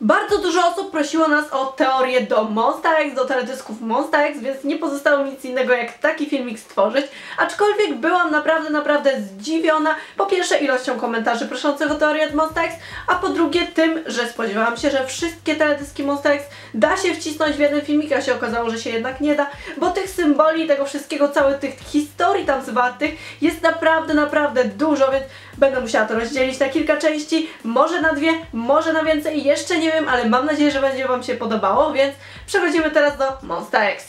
Bardzo dużo osób prosiło nas o teorię do Monsta X, do teledysków Monsta X, więc nie pozostało nic innego jak taki filmik stworzyć, aczkolwiek byłam naprawdę zdziwiona, po pierwsze ilością komentarzy proszących o teorię do Monsta X, a po drugie tym, że spodziewałam się, że wszystkie teledyski Monsta X da się wcisnąć w jeden filmik, a się okazało, że się jednak nie da, bo tych symboli, tego wszystkiego, całych tych historii tam zwartych jest naprawdę dużo, więc będę musiała to rozdzielić na kilka części, może na dwie, może na więcej, jeszcze nie wiem, ale mam nadzieję, że będzie Wam się podobało, więc przechodzimy teraz do Monsta X.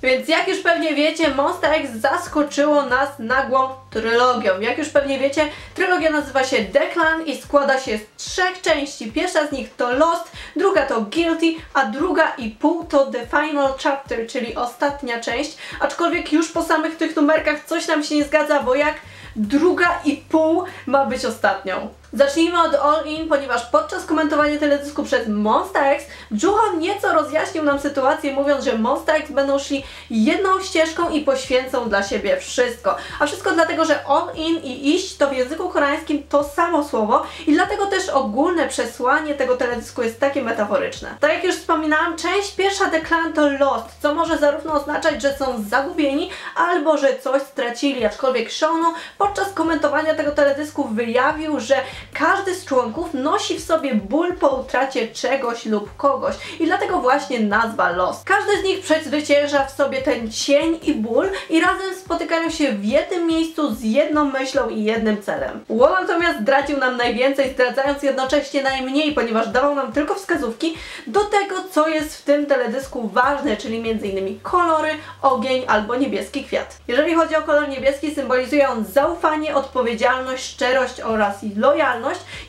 Więc jak już pewnie wiecie, Monsta X zaskoczyło nas nagłą trylogią. Jak już pewnie wiecie, trylogia nazywa się The Clan i składa się z 3 części. Pierwsza z nich to Lost, druga to Guilty, a druga i pół to The Final Chapter, czyli ostatnia część. Aczkolwiek już po samych tych numerkach coś nam się nie zgadza, bo jak druga i pół ma być ostatnią. Zacznijmy od All In, ponieważ podczas komentowania teledysku przez Monsta X Joohwan nieco rozjaśnił nam sytuację, mówiąc, że Monsta X będą szli jedną ścieżką i poświęcą dla siebie wszystko. A wszystko dlatego, że All In i iść to w języku koreańskim to samo słowo i dlatego też ogólne przesłanie tego teledysku jest takie metaforyczne. Tak jak już wspominałam, część pierwsza The Clan to Lost, co może zarówno oznaczać, że są zagubieni, albo że coś stracili, aczkolwiek Shonu podczas komentowania tego teledysku wyjawił, że każdy z członków nosi w sobie ból po utracie czegoś lub kogoś i dlatego właśnie nazwa Lost. Każdy z nich przezwycięża w sobie ten cień i ból i razem spotykają się w jednym miejscu z jedną myślą i jednym celem. Woo natomiast zdradził nam najwięcej, zdradzając jednocześnie najmniej, ponieważ dawał nam tylko wskazówki do tego, co jest w tym teledysku ważne, czyli m.in. kolory, ogień albo niebieski kwiat. Jeżeli chodzi o kolor niebieski, symbolizuje on zaufanie, odpowiedzialność, szczerość oraz lojalność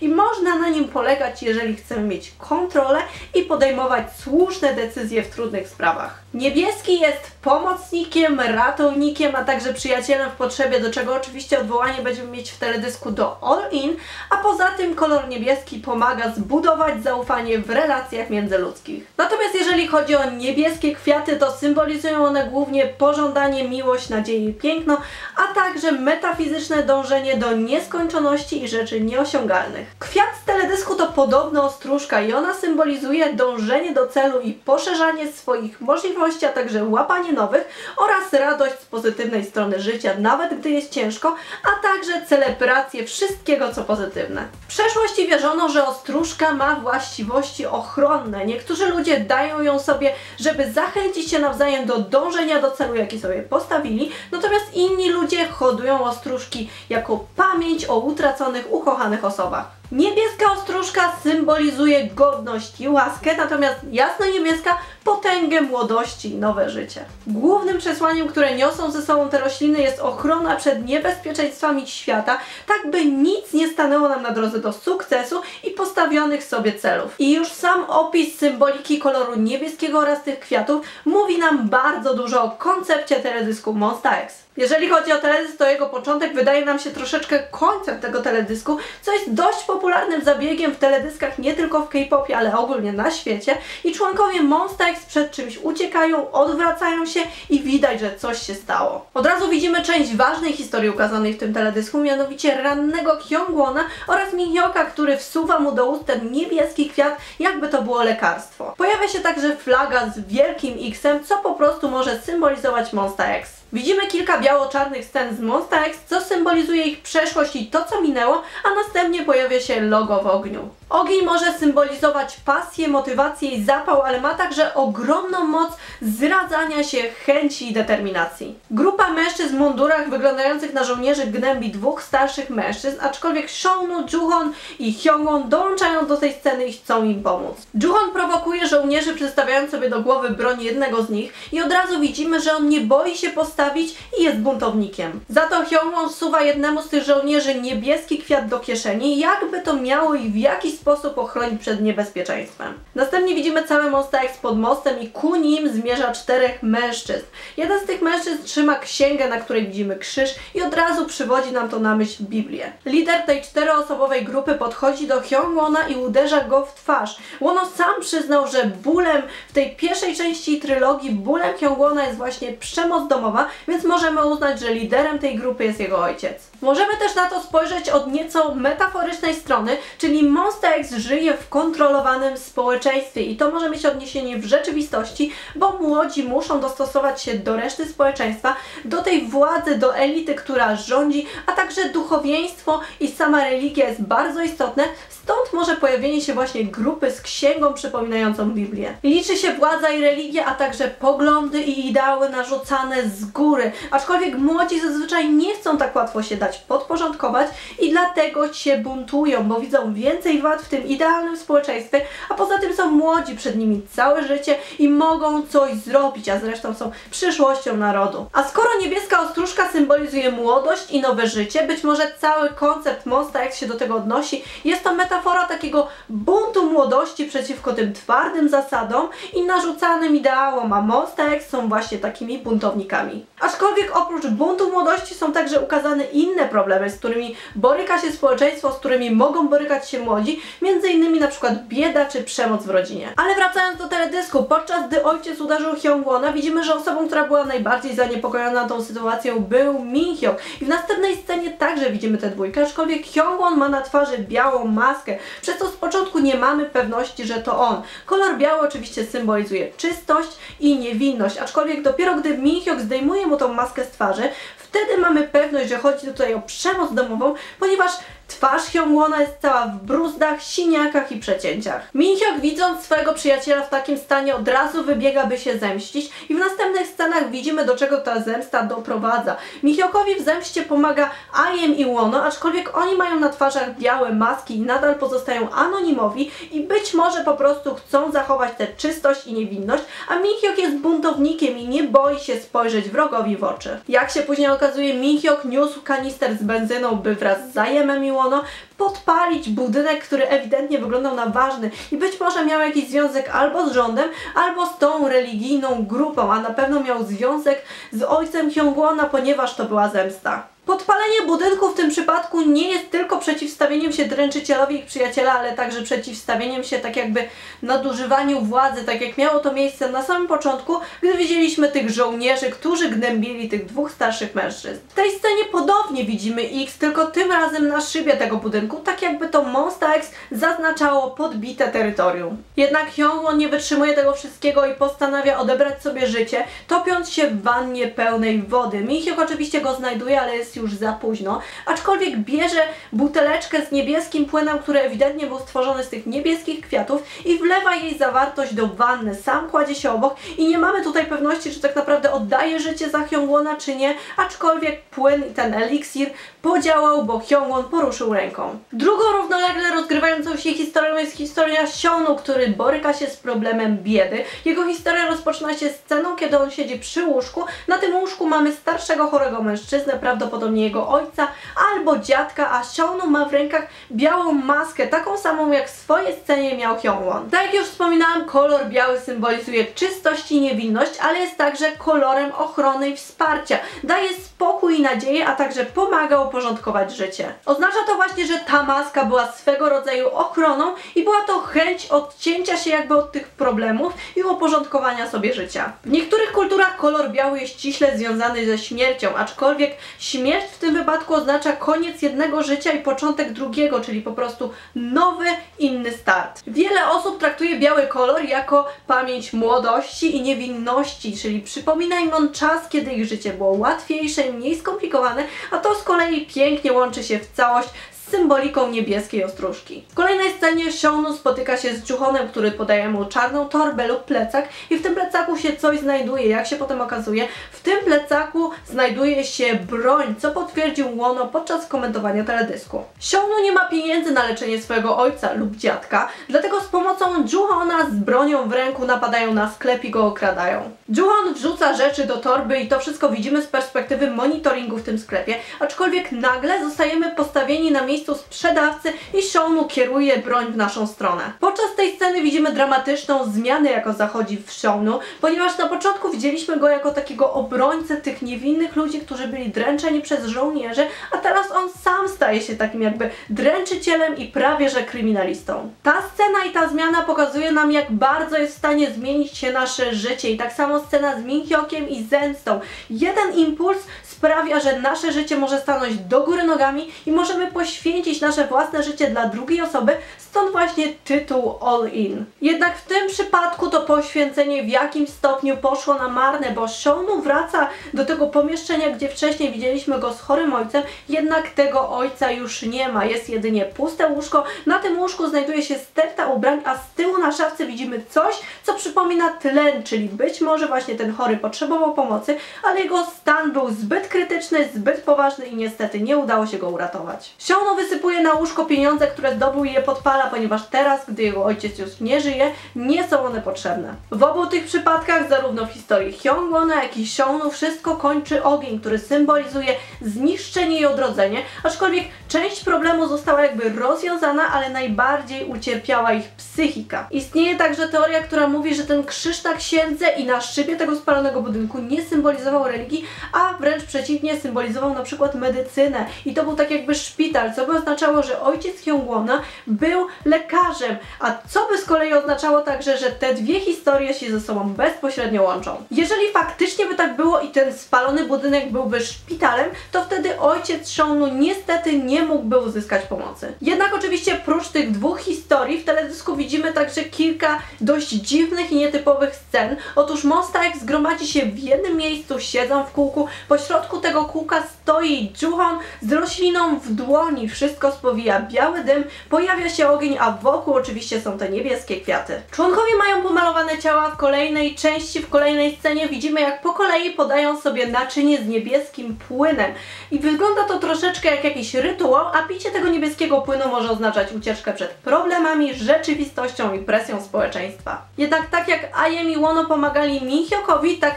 i można na nim polegać, jeżeli chcemy mieć kontrolę i podejmować słuszne decyzje w trudnych sprawach. Niebieski jest pomocnikiem, ratownikiem, a także przyjacielem w potrzebie, do czego oczywiście odwołanie będziemy mieć w teledysku do All In, a poza tym kolor niebieski pomaga zbudować zaufanie w relacjach międzyludzkich. Natomiast jeżeli chodzi o niebieskie kwiaty, to symbolizują one głównie pożądanie, miłość, nadzieję i piękno, a także metafizyczne dążenie do nieskończoności i rzeczy nieosiągalnych. Kwiat z teledysku to podobno ostróżka i ona symbolizuje dążenie do celu i poszerzanie swoich możliwości, a także łapanie nowych oraz radość z pozytywnej strony życia, nawet gdy jest ciężko, a także celebrację wszystkiego, co pozytywne. W przeszłości wierzono, że ostróżka ma właściwości ochronne. Niektórzy ludzie dają ją sobie, żeby zachęcić się nawzajem do dążenia do celu, jaki sobie postawili, natomiast inni ludzie hodują ostróżki jako pamięć o utraconych, ukochanych osobach. Niebieska ostróżka symbolizuje godność i łaskę, natomiast jasno-niebieska potęgę młodości i nowe życie. Głównym przesłaniem, które niosą ze sobą te rośliny, jest ochrona przed niebezpieczeństwami świata, tak by nic nie stanęło nam na drodze do sukcesu i postawionych sobie celów. I już sam opis symboliki koloru niebieskiego oraz tych kwiatów mówi nam bardzo dużo o koncepcie teledysku Monsta X. Jeżeli chodzi o teledysk, to jego początek wydaje nam się troszeczkę końcem tego teledysku, co jest dość popularnym zabiegiem w teledyskach nie tylko w K-popie, ale ogólnie na świecie i członkowie Monsta X przed czymś uciekają, odwracają się i widać, że coś się stało. Od razu widzimy część ważnej historii ukazanej w tym teledysku, mianowicie rannego Kyungwona oraz Minhyoka, który wsuwa mu do ust ten niebieski kwiat, jakby to było lekarstwo. Pojawia się także flaga z wielkim X-em, co po prostu może symbolizować Monsta X. Widzimy kilka biało-czarnych scen z Monsta X, co symbolizuje ich przeszłość i to, co minęło, a następnie pojawia się logo w ogniu. Ogień może symbolizować pasję, motywację i zapał, ale ma także ogromną moc zradzania się, chęci i determinacji. Grupa mężczyzn w mundurach wyglądających na żołnierzy gnębi dwóch starszych mężczyzn, aczkolwiek Shonu, Joohwan i Hyungwon dołączają do tej sceny i chcą im pomóc. Joohwan prowokuje żołnierzy, przystawiając sobie do głowy broń jednego z nich i od razu widzimy, że on nie boi się postawić i jest buntownikiem. Za to Hyungwon suwa jednemu z tych żołnierzy niebieski kwiat do kieszeni, jakby to miało ich w jakiś sposób ochronić przed niebezpieczeństwem. Następnie widzimy cały Monsta X pod mostem i ku nim zmierza 4 mężczyzn. Jeden z tych mężczyzn trzyma księgę, na której widzimy krzyż i od razu przywodzi nam to na myśl Biblię. Lider tej 4-osobowej grupy podchodzi do Hyungwona i uderza go w twarz. Wono sam przyznał, że bólem w tej pierwszej części trylogii, bólem Hyungwona jest właśnie przemoc domowa, więc możemy uznać, że liderem tej grupy jest jego ojciec. Możemy też na to spojrzeć od nieco metaforycznej strony, czyli Monsta X żyje w kontrolowanym społeczeństwie i to może mieć odniesienie w rzeczywistości, bo młodzi muszą dostosować się do reszty społeczeństwa, do tej władzy, do elity, która rządzi, a także duchowieństwo i sama religia jest bardzo istotne, stąd może pojawienie się właśnie grupy z księgą przypominającą Biblię. Liczy się władza i religia, a także poglądy i ideały narzucane z góry, aczkolwiek młodzi zazwyczaj nie chcą tak łatwo się dać podporządkować i dlatego się buntują, bo widzą więcej wad w tym idealnym społeczeństwie, a poza tym są młodzi, przed nimi całe życie i mogą coś zrobić, a zresztą są przyszłością narodu. A skoro niebieska ostróżka symbolizuje młodość i nowe życie, być może cały koncept Monsta X się do tego odnosi, jest to metafora takiego buntu młodości przeciwko tym twardym zasadom i narzucanym ideałom, a Monsta X są właśnie takimi buntownikami. Aczkolwiek oprócz buntu młodości są także ukazane inne problemy, z którymi boryka się społeczeństwo, z którymi mogą borykać się młodzi, m.in. na przykład bieda czy przemoc w rodzinie. Ale wracając do teledysku, podczas gdy ojciec uderzył Hyungwona, widzimy, że osobą, która była najbardziej zaniepokojona tą sytuacją, był Minhyuk. I w następnej scenie także widzimy tę dwójkę, aczkolwiek Hyungwon ma na twarzy białą maskę, przez co z początku nie mamy pewności, że to on. Kolor biały oczywiście symbolizuje czystość i niewinność, aczkolwiek dopiero gdy Minhyuk zdejmuje mu tą maskę z twarzy, wtedy mamy pewność, że chodzi tutaj o przemoc domową, ponieważ twarz Hyungwona jest cała w bruzdach, siniakach i przecięciach. Minhyuk, widząc swojego przyjaciela w takim stanie, od razu wybiega, by się zemścić i w następnych scenach widzimy, do czego ta zemsta doprowadza. Minhyukowi w zemście pomaga IM i Wono, aczkolwiek oni mają na twarzach białe maski i nadal pozostają anonimowi i być może po prostu chcą zachować tę czystość i niewinność, a Minhyuk jest buntownikiem i nie boi się spojrzeć wrogowi w oczy. Jak się później okazuje, Minhyuk niósł kanister z benzyną, by wraz z IM i Wono podpalić budynek, który ewidentnie wyglądał na ważny i być może miał jakiś związek albo z rządem, albo z tą religijną grupą, a na pewno miał związek z ojcem Hyungwona, ponieważ to była zemsta. Podpalenie budynku w tym przypadku nie jest tylko przeciwstawieniem się dręczycielowi ich przyjaciela, ale także przeciwstawieniem się tak jakby nadużywaniu władzy, tak jak miało to miejsce na samym początku, gdy widzieliśmy tych żołnierzy, którzy gnębili tych dwóch starszych mężczyzn. W tej scenie podobnie widzimy X, tylko tym razem na szybie tego budynku, tak jakby to Monsta X zaznaczało podbite terytorium. Jednak Hyungwon nie wytrzymuje tego wszystkiego i postanawia odebrać sobie życie, topiąc się w wannie pełnej wody. Minhyuk oczywiście go znajduje, ale jest już za późno, aczkolwiek bierze buteleczkę z niebieskim płynem, który ewidentnie był stworzony z tych niebieskich kwiatów i wlewa jej zawartość do wanny. Sam kładzie się obok i nie mamy tutaj pewności, czy tak naprawdę oddaje życie za Hyungwona, czy nie, aczkolwiek płyn i ten eliksir podziałał, bo Hyungwon poruszył ręką. Drugą równolegle rozgrywającą się historią jest historia Seonu, który boryka się z problemem biedy. Jego historia rozpoczyna się sceną, kiedy on siedzi przy łóżku. Na tym łóżku mamy starszego, chorego mężczyznę, prawdopodobnie jego ojca albo dziadka, a Seonu ma w rękach białą maskę, taką samą jak w swojej scenie miał Hyungwon. Tak jak już wspominałam, kolor biały symbolizuje czystość i niewinność, ale jest także kolorem ochrony i wsparcia. Daje spokój i nadzieję, a także pomaga uporządkować życie. Oznacza to właśnie, że ta maska była swego rodzaju ochroną i była to chęć odcięcia się jakby od tych problemów i uporządkowania sobie życia. W niektórych kulturach kolor biały jest ściśle związany ze śmiercią, aczkolwiek śmierć w tym wypadku oznacza koniec jednego życia i początek drugiego, czyli po prostu nowy, inny start. Wiele osób traktuje biały kolor jako pamięć młodości i niewinności, czyli przypomina im on czas, kiedy ich życie było łatwiejsze i mniej skomplikowane, a to z kolei pięknie łączy się w całość z symboliką niebieskiej ostróżki. W kolejnej scenie Seonu spotyka się z Juhonem, który podaje mu czarną torbę lub plecak i w tym plecaku się coś znajduje. Jak się potem okazuje, w tym plecaku znajduje się broń, co potwierdził Wono podczas komentowania teledysku. Seonu nie ma pieniędzy na leczenie swojego ojca lub dziadka, dlatego z pomocą Juhona z bronią w ręku napadają na sklep i go okradają. Juhon wrzuca rzeczy do torby i to wszystko widzimy z perspektywy monitoringu w tym sklepie, aczkolwiek nagle zostajemy postawieni na miejsce miejscu sprzedawcy i Seanu kieruje broń w naszą stronę. Podczas tej sceny widzimy dramatyczną zmianę, jaka zachodzi w Seanu, ponieważ na początku widzieliśmy go jako takiego obrońcę tych niewinnych ludzi, którzy byli dręczeni przez żołnierzy, a teraz on sam staje się takim jakby dręczycielem i prawie że kryminalistą. Ta scena i ta zmiana pokazuje nam, jak bardzo jest w stanie zmienić się nasze życie i tak samo scena z Minhyokiem i zemstą. Jeden impuls sprawia, że nasze życie może stanąć do góry nogami i możemy poświęcić nasze własne życie dla drugiej osoby, stąd właśnie tytuł All In. Jednak w tym przypadku to poświęcenie w jakimś stopniu poszło na marne, bo Seanu wraca do tego pomieszczenia, gdzie wcześniej widzieliśmy go z chorym ojcem, jednak tego ojca już nie ma. Jest jedynie puste łóżko, na tym łóżku znajduje się sterta ubrań, a z tyłu na szafce widzimy coś, co przypomina tlen, czyli być może właśnie ten chory potrzebował pomocy, ale jego stan był zbyt krytyczny, zbyt poważny i niestety nie udało się go uratować. Seanu wysypuje na łóżko pieniądze, które zdobył i je podpala, ponieważ teraz, gdy jego ojciec już nie żyje, nie są one potrzebne. W obu tych przypadkach, zarówno w historii Hyungwona, jak i Seanu, wszystko kończy ogień, który symbolizuje zniszczenie i odrodzenie, aczkolwiek część problemu została jakby rozwiązana, ale najbardziej ucierpiała ich psychika. Istnieje także teoria, która mówi, że ten krzyż na księdze i na szybie tego spalonego budynku nie symbolizował religii, a wręcz przeciwnie, symbolizował na przykład medycynę i to był tak jakby szpital, co by oznaczało, że ojciec Hyungwona był lekarzem, a co by z kolei oznaczało także, że te dwie historie się ze sobą bezpośrednio łączą. Jeżeli faktycznie by tak było i ten spalony budynek byłby szpitalem, to wtedy ojciec Seanu niestety nie mógłby uzyskać pomocy. Jednak oczywiście prócz tych dwóch historii w teledysku widzimy także kilka dość dziwnych i nietypowych scen. Otóż Monsta X gromadzi się w jednym miejscu, siedzą w kółku, pośrodku tego kółka stoi Ju-hon z rośliną w dłoni, wszystko spowija biały dym, pojawia się ogień, a wokół oczywiście są te niebieskie kwiaty. Członkowie mają pomalowane ciała. W kolejnej części, w kolejnej scenie widzimy, jak po kolei podają sobie naczynie z niebieskim płynem i wygląda to troszeczkę jak jakiś rytuał, a picie tego niebieskiego płynu może oznaczać ucieczkę przed problemami, rzeczywistością i presją społeczeństwa. Jednak tak jak Ayem i Wono pomagali Minhyokowi, tak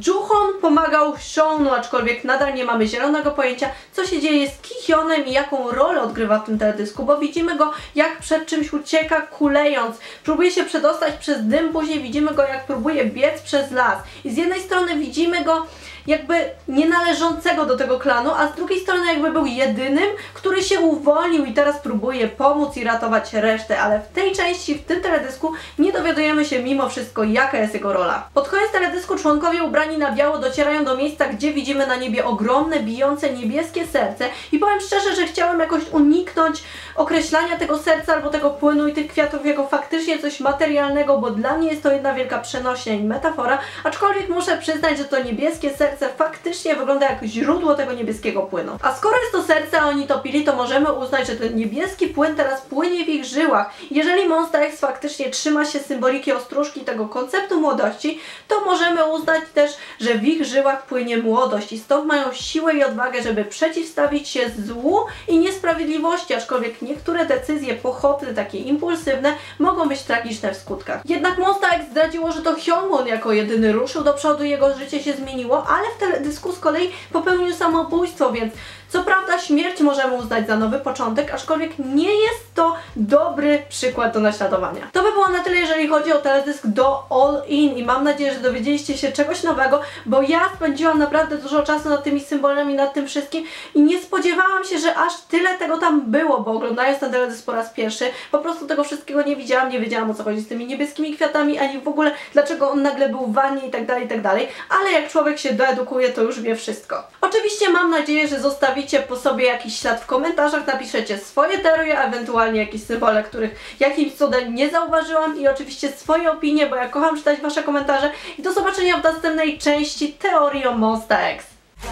Ju-hon pomagał Seanu, aczkolwiek nadal nie mamy zielonego pojęcia, co się dzieje z Ki-hyonem i jaką rolę odgrywa w tym teledysku, bo widzimy go, jak przed czymś ucieka, kulejąc, próbuje się przedostać przez dym, później widzimy go, jak próbuje biec przez las i z jednej strony widzimy go jakby nienależącego do tego klanu, a z drugiej strony jakby był jedynym, który się uwolnił i teraz próbuje pomóc i ratować resztę, ale w tej części, w tym teledysku nie dowiadujemy się mimo wszystko, jaka jest jego rola. Pod koniec teledysku członkowie ubrani na biało docierają do miejsca, gdzie widzimy na niebie ogromne, bijące niebieskie serce i powiem szczerze, że chciałem jakoś uniknąć określania tego serca albo tego płynu i tych kwiatów jako faktycznie coś materialnego, bo dla mnie jest to jedna wielka przenośnia i metafora, aczkolwiek muszę przyznać, że to niebieskie serce faktycznie wygląda jak źródło tego niebieskiego płynu. A skoro jest to serce, a oni to pili, to możemy uznać, że ten niebieski płyn teraz płynie w ich żyłach. Jeżeli Monsta X faktycznie trzyma się symboliki ostróżki tego konceptu młodości, to możemy uznać też, że w ich żyłach płynie młodość i stąd mają siłę i odwagę, żeby przeciwstawić się złu i niesprawiedliwości, aczkolwiek niektóre decyzje pochopne, takie impulsywne, mogą być tragiczne w skutkach. Jednak Monsta X zdradziło, że to Hyungwon jako jedyny ruszył do przodu, jego życie się zmieniło, ale w teledysku z kolei popełnił samobójstwo, więc co prawda śmierć możemy uznać za nowy początek, aczkolwiek nie jest to dobry przykład do naśladowania. To by było na tyle, jeżeli chodzi o teledysk do All In i mam nadzieję, że dowiedzieliście się czegoś nowego, bo ja spędziłam naprawdę dużo czasu nad tymi symbolami, nad tym wszystkim i nie spodziewałam się, że aż tyle tego tam było, bo oglądając ten teledysk po raz pierwszy, po prostu tego wszystkiego nie widziałam, nie wiedziałam, o co chodzi z tymi niebieskimi kwiatami, ani w ogóle dlaczego on nagle był w wannie i tak dalej, ale jak człowiek się doedukuje, to już wie wszystko. Oczywiście mam nadzieję, że zostawicie po sobie jakiś ślad w komentarzach, napiszecie swoje teorie, a ewentualnie jakieś symbole, których jakimś cudem nie zauważyłam i oczywiście swoje opinie, bo ja kocham czytać wasze komentarze i do zobaczenia w następnej części teorii o Monsta X. I'm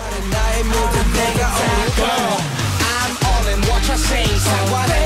all in what you're saying, so